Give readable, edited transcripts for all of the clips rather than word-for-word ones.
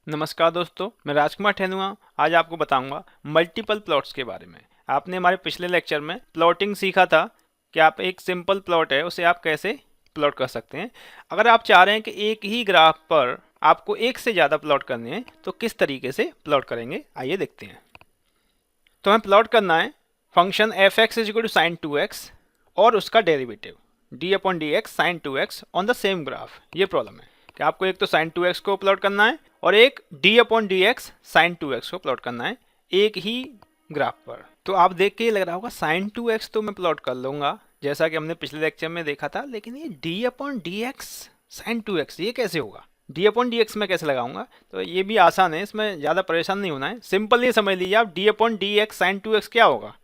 नमस्कार दोस्तों, मैं राजकुमार ठेनुआ आज आपको बताऊंगा मल्टीपल प्लॉट्स के बारे में। आपने हमारे पिछले लेक्चर में प्लॉटिंग सीखा था कि आप एक सिंपल प्लॉट है उसे आप कैसे प्लॉट कर सकते हैं। अगर आप चाह रहे हैं कि एक ही ग्राफ पर आपको एक से ज़्यादा प्लॉट करने हैं तो किस तरीके से प्लॉट करेंगे, आइए देखते हैं। तो हमें प्लॉट करना है function f x is equal to sine 2x और उसका derivative d upon d x sine 2x on the same graph. ये प्रॉब्लम है कि आपको एक तो साइन 2x को प्लॉट करना है और एक d upon d x sine 2x को प्लॉट करना है एक ही ग्राफ पर। तो आप देख के ये लग रहा होगा साइन 2x तो मैं प्लॉट कर लूंगा जैसा कि हमने पिछले लेक्चर में देखा था, लेकिन ये d upon d x sine 2x ये कैसे होगा, डी अपॉन डी एक्स में कैसे लगाऊंगा। तो ये भी आसान है, इसमें ज़्यादा परेशान नहीं होना है। सिंपल ये समझ लीजिए आप d upon d x sine 2x क्या होगा,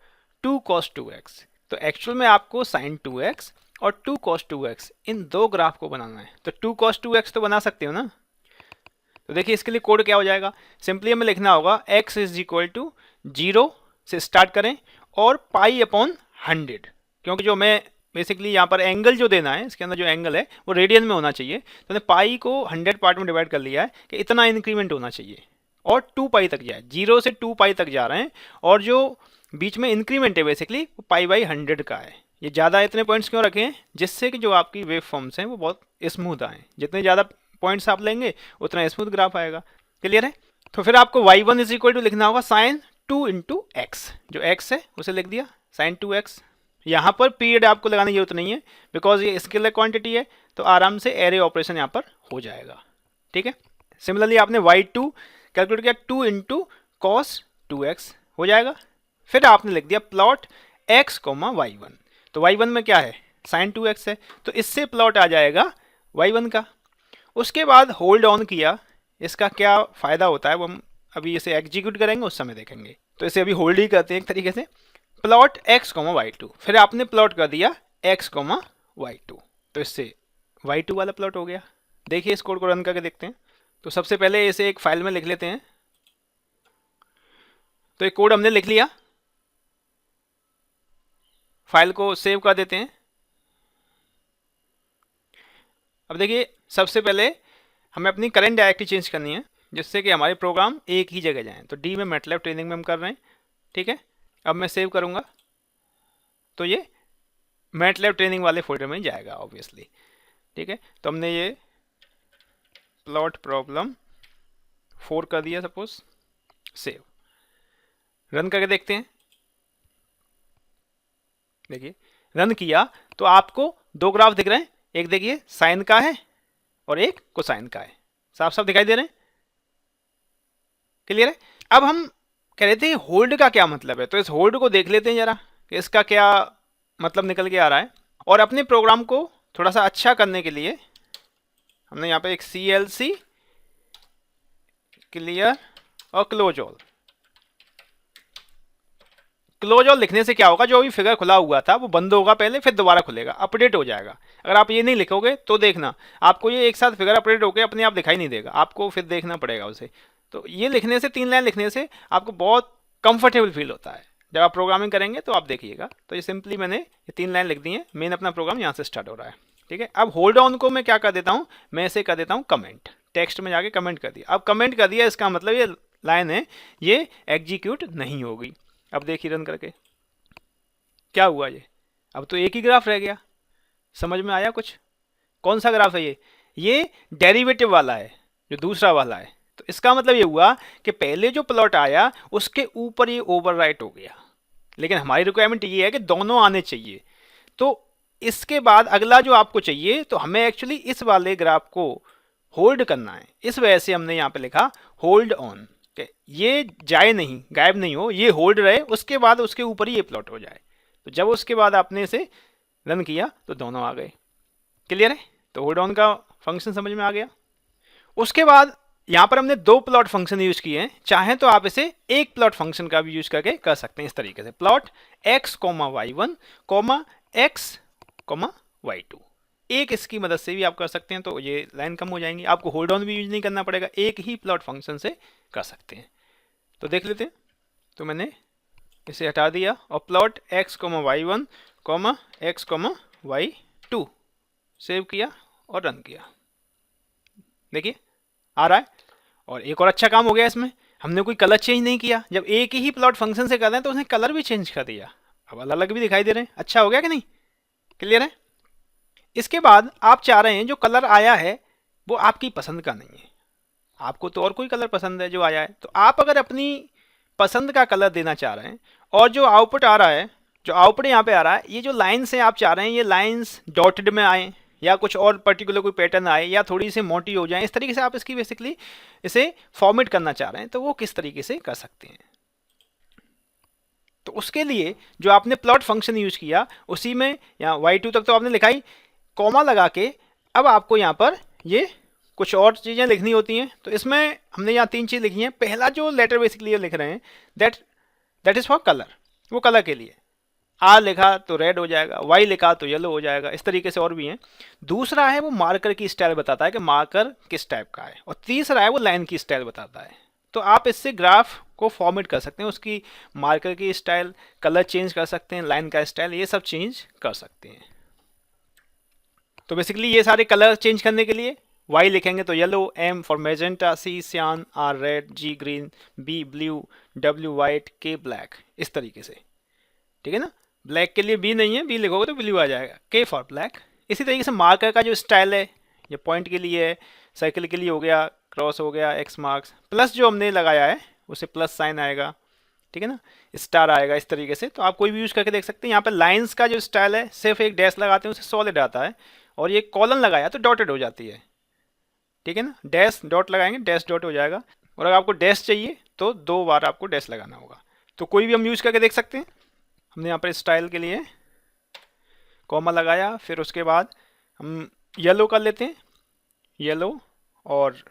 2 cos 2x। तो एक्चुअल में आपको साइन 2x और 2 cos 2x इन दो ग्राफ को बनाना है। तो 2 cos 2x तो बना सकते हो ना। तो देखिए इसके लिए कोड क्या हो जाएगा, सिंपली हमें लिखना होगा x इज इक्वल टू 0 से स्टार्ट करें और पाई अपॉन 100, क्योंकि जो मैं बेसिकली यहाँ पर एंगल जो देना है इसके अंदर जो एंगल है वो रेडियन में होना चाहिए। तो मैंने पाई को 100 पार्ट में डिवाइड कर लिया है कि इतना इंक्रीमेंट होना चाहिए और 2 पाई तक जाए, 0 से 2 पाई तक जा रहे हैं और जो बीच में इंक्रीमेंट है बेसिकली वो पाई बाई 100 का है। ये ज़्यादा इतने पॉइंट्स क्यों रखे हैं, जिससे कि जो आपकी वेव फॉर्म्स हैं वो बहुत स्मूथ आए। जितने ज़्यादा पॉइंट्स आप लेंगे उतना स्मूथ ग्राफ आएगा। क्लियर है। तो फिर आपको y1 इज इक्वल टू लिखना होगा साइन 2 इंटू एक्स, जो x है उसे लिख दिया साइन 2x। यहाँ पर पीरियड आपको लगाने की जरूरत नहीं है बिकॉज ये स्केलर क्वांटिटी है, तो आराम से एरे ऑपरेशन यहाँ पर हो जाएगा। ठीक है। सिमिलरली आपने y2 कैलकुलेट किया 2 इंटू कॉस 2x हो जाएगा। फिर आपने लिख दिया प्लॉट x कोमा y1। तो y1 में क्या है, साइन 2x है, तो इससे प्लॉट आ जाएगा y1 का। उसके बाद होल्ड ऑन किया, इसका क्या फ़ायदा होता है वो हम अभी इसे एग्जीक्यूट करेंगे उस समय देखेंगे। तो इसे अभी होल्ड ही करते हैं एक तरीके से, प्लॉट x कोमा y2। फिर आपने प्लॉट कर दिया x कोमा y2, तो इससे y2 वाला प्लॉट हो गया। देखिए इस कोड को रन करके देखते हैं। तो सबसे पहले इसे एक फाइल में लिख लेते हैं। तो एक कोड हमने लिख लिया, फाइल को सेव कर देते हैं। अब देखिए सबसे पहले हमें अपनी करंट डायरेक्टरी चेंज करनी है जिससे कि हमारे प्रोग्राम एक ही जगह जाएं। तो डी में मैटलैब ट्रेनिंग में हम कर रहे हैं। ठीक है। अब मैं सेव करूंगा तो ये मैटलैब ट्रेनिंग वाले फोल्डर में जाएगा ऑब्वियसली। ठीक है। तो हमने ये प्लॉट प्रॉब्लम 4 कर दिया सपोज, सेव, रन करके देखते हैं। देखिए रन किया तो आपको दो ग्राफ दिख रहे हैं, एक देखिए साइन का है और एक कोसाइन का है, साफ साफ दिखाई दे रहे हैं। क्लियर है। अब हम कह रहे थे होल्ड का क्या मतलब है, तो इस होल्ड को देख लेते हैं जरा कि इसका क्या मतलब निकल के आ रहा है। और अपने प्रोग्राम को थोड़ा सा अच्छा करने के लिए हमने यहाँ पे एक CLC क्लियर और क्लोज ऑल। क्लोज ऑल लिखने से क्या होगा, जो अभी फिगर खुला हुआ था वो बंद होगा पहले, फिर दोबारा खुलेगा, अपडेट हो जाएगा। अगर आप ये नहीं लिखोगे तो देखना आपको ये एक साथ फिगर अपडेट होकर अपने आप दिखाई नहीं देगा, आपको फिर देखना पड़ेगा उसे। तो ये लिखने से, 3 लाइन लिखने से आपको बहुत कंफर्टेबल फील होता है जब आप प्रोग्रामिंग करेंगे। तो आप देखिएगा, तो ये सिंपली मैंने ये 3 लाइन लिख दी है, मेन अपना प्रोग्राम यहाँ से स्टार्ट हो रहा है। ठीक है। अब होल्ड ऑन को मैं क्या कर देता हूँ, मैं इसे कर देता हूँ कमेंट, टेक्स्ट में जाके कमेंट कर दिया। अब कमेंट कर दिया इसका मतलब ये लाइन है ये एग्जीक्यूट नहीं होगी। अब देखिए रन करके क्या हुआ, ये अब तो एक ही ग्राफ रह गया। समझ में आया कुछ, कौन सा ग्राफ है ये डेरिवेटिव वाला है, जो दूसरा वाला है। तो इसका मतलब ये हुआ कि पहले जो प्लॉट आया उसके ऊपर ये ओवरराइट हो गया, लेकिन हमारी रिक्वायरमेंट ये है कि दोनों आने चाहिए। तो इसके बाद अगला जो आपको चाहिए, तो हमें एक्चुअली इस वाले ग्राफ को होल्ड करना है, इस वजह से हमने यहाँ पे लिखा होल्ड ऑन, ये जाए नहीं, गायब नहीं हो, ये होल्ड रहे, उसके बाद उसके ऊपर ही ये प्लॉट हो जाए। तो जब उसके बाद आपने इसे रन किया तो दोनों आ गए। क्लियर है। तो होल्ड ऑन का फंक्शन समझ में आ गया। उसके बाद यहाँ पर हमने 2 प्लॉट फंक्शन यूज किए हैं, चाहे तो आप इसे एक प्लॉट फंक्शन का भी यूज करके कर सकते हैं इस तरीके से, plot x y1 x y2। एक इसकी मदद से भी आप कर सकते हैं, तो ये लाइन कम हो जाएंगी, आपको होल्ड ऑन भी यूज नहीं करना पड़ेगा, एक ही प्लॉट फंक्शन से कर सकते हैं। तो देख लेते हैं। तो मैंने इसे हटा दिया और plot x y1 x y2 save किया और रन किया। देखिए आ रहा है। और एक और अच्छा काम हो गया इसमें, हमने कोई कलर चेंज नहीं किया। जब एक ही प्लॉट फंक्शन से कर रहे हैं तो उसने कलर भी चेंज कर दिया, अब अलग अलग भी दिखाई दे रहे हैं। अच्छा हो गया कि नहीं, क्लियर है। इसके बाद आप चाह रहे हैं जो कलर आया है वो आपकी पसंद का नहीं है, आपको तो और कोई कलर पसंद है जो आया है, तो आप अगर अपनी पसंद का कलर देना चाह रहे हैं और जो आउटपुट आ रहा है, जो आउटपुट यहाँ पे आ रहा है, ये जो लाइन्स हैं आप चाह रहे हैं ये लाइन्स डॉटेड में आए या कुछ और पर्टिकुलर कोई पैटर्न आए या थोड़ी सी मोटी हो जाए, इस तरीके से आप इसकी बेसिकली इसे फॉर्मेट करना चाह रहे हैं, तो वो किस तरीके से कर सकते हैं। तो उसके लिए जो आपने प्लॉट फंक्शन यूज किया उसी में यहाँ y2 तक तो आपने लिखा ही, कॉमा लगा के अब आपको यहाँ पर ये कुछ और चीज़ें लिखनी होती हैं। तो इसमें हमने यहाँ 3 चीज़ लिखी हैं। पहला जो लेटर बेसिकली लिख रहे हैं दैट इज़ फॉर कलर, वो कलर के लिए, R लिखा तो रेड हो जाएगा, Y लिखा तो येलो हो जाएगा, इस तरीके से और भी हैं। दूसरा है वो मार्कर की स्टाइल बताता है कि मार्कर किस टाइप का है, और तीसरा है वो लाइन की स्टाइल बताता है। तो आप इससे ग्राफ को फॉर्मेट कर सकते हैं, उसकी मार्कर की स्टाइल, कलर चेंज कर सकते हैं, लाइन का स्टाइल, ये सब चेंज कर सकते हैं। तो बेसिकली ये सारे कलर चेंज करने के लिए Y लिखेंगे तो yellow, M for magenta, C सियान, R red, G green, B blue, W white, K black, इस तरीके से, ठीक है ना। ब्लैक के लिए B नहीं है, B लिखोगे तो ब्लू आ जाएगा, K फॉर ब्लैक। इसी तरीके से मार्कर का जो स्टाइल है, ये पॉइंट के लिए है, सर्कल के लिए हो गया, क्रॉस हो गया, एक्स मार्क्स, प्लस जो हमने लगाया है उसे प्लस साइन आएगा, ठीक है ना, स्टार आएगा, इस तरीके से। तो आप कोई भी यूज़ करके देख सकते हैं। यहाँ पर लाइंस का जो स्टाइल है सिर्फ एक डैश लगाते हैं उसे सॉलिड आता है, और ये कॉलन लगाया तो डॉटेड हो जाती है, ठीक है ना। डैश डॉट लगाएंगे, डैश डॉट हो जाएगा, और अगर आपको डैश चाहिए तो 2 बार आपको डैश लगाना होगा। तो कोई भी हम यूज़ करके देख सकते हैं। हमने यहाँ पर स्टाइल के लिए कॉमा लगाया, फिर उसके बाद हम येलो कर लेते हैं, येलो और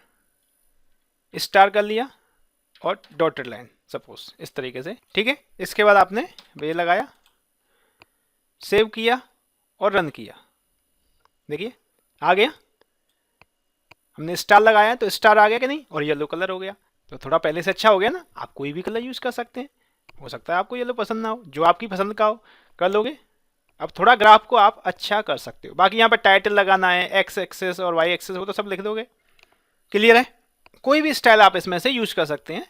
स्टार कर लिया और डॉटेड लाइन सपोज, इस तरीके से, ठीक है। इसके बाद आपने ये लगाया, सेव किया और रन किया, देखिए आ गया। हमने स्टार लगाया तो स्टार आ गया कि नहीं, और येलो कलर हो गया। तो थोड़ा पहले से अच्छा हो गया ना। आप कोई भी कलर यूज़ कर सकते हैं, हो सकता है आपको येलो पसंद ना हो, जो आपकी पसंद का हो कर लोगे। अब थोड़ा ग्राफ को आप अच्छा कर सकते हो। बाकी यहाँ पर टाइटल लगाना है, एक्स एक्सेस और वाई एक्सेस, वो तो सब लिख दोगे, क्लियर है। कोई भी स्टाइल आप इसमें से यूज कर सकते हैं।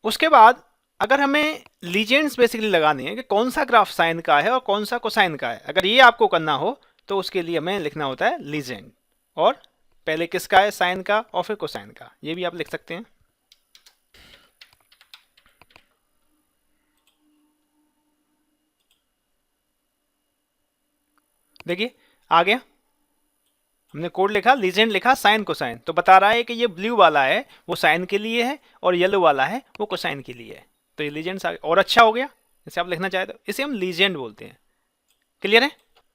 उसके बाद अगर हमें लीजेंड्स बेसिकली लगाने हैं कि कौन सा ग्राफ साइन का है और कौन सा कोसाइन का है, अगर ये आपको करना हो तो उसके लिए हमें लिखना होता है लीजेंड, और पहले किसका है, साइन का और फिर कोसाइन का, ये भी आप लिख सकते हैं। देखिए आ गया, हमने कोड लिखा, लीजेंड लिखा, साइन कोसाइन, तो बता रहा है कि ये ब्लू वाला है वो साइन के लिए है और येलो वाला है वो कोसाइन के लिए है। तो ये लीजेंड्स और अच्छा हो गया। जैसे आप लिखना चाहे तो इसे हम लीजेंड बोलते हैं, क्लियर है।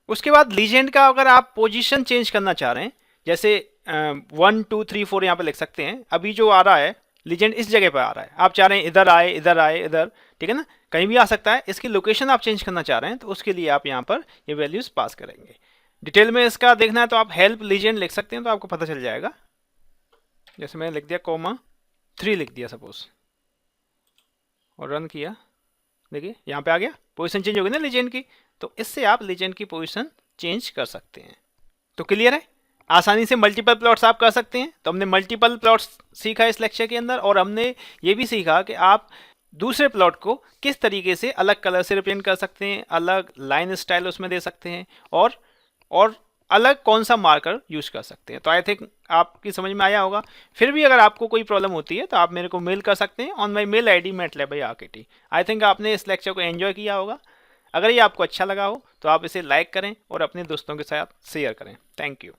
उसके बाद लीजेंड का अगर आप पोजीशन चेंज करना चाह रहे हैं, जैसे 1 2 3 4 यहाँ पे लिख सकते हैं। अभी जो आ रहा है लीजेंड इस जगह पर आ रहा है, आप चाह रहे हैं इधर आए इधर आए इधर, ठीक है ना, कहीं भी आ सकता है। इसकी लोकेशन आप चेंज करना चाह रहे हैं तो उसके लिए आप यहाँ पर ये वैल्यूज पास करेंगे। डिटेल में इसका देखना है तो आप हेल्प लीजेंड लिख सकते हैं, तो आपको पता चल जाएगा। जैसे मैंने लिख दिया (3) लिख दिया सपोज, और रन किया, देखिए यहाँ पे आ गया, पोजीशन चेंज हो गई ना लीजेंड की। तो इससे आप लीजेंड की पोजीशन चेंज कर सकते हैं। तो क्लियर है, आसानी से मल्टीपल प्लॉट्स आप कर सकते हैं। तो हमने मल्टीपल प्लॉट्स सीखा इस लेक्चर के अंदर, और हमने ये भी सीखा कि आप दूसरे प्लॉट को किस तरीके से अलग कलर से रिप्रेजेंट कर सकते हैं, अलग लाइन स्टाइल उसमें दे सकते हैं, और अलग कौन सा मार्कर यूज कर सकते हैं। तो आई थिंक आपकी समझ में आया होगा। फिर भी अगर आपको कोई प्रॉब्लम होती है तो आप मेरे को मेल कर सकते हैं on my mail ID matlab@rkt। I think आपने इस लेक्चर को एंजॉय किया होगा। अगर ये आपको अच्छा लगा हो तो आप इसे लाइक करें और अपने दोस्तों के साथ शेयर करें। Thank you.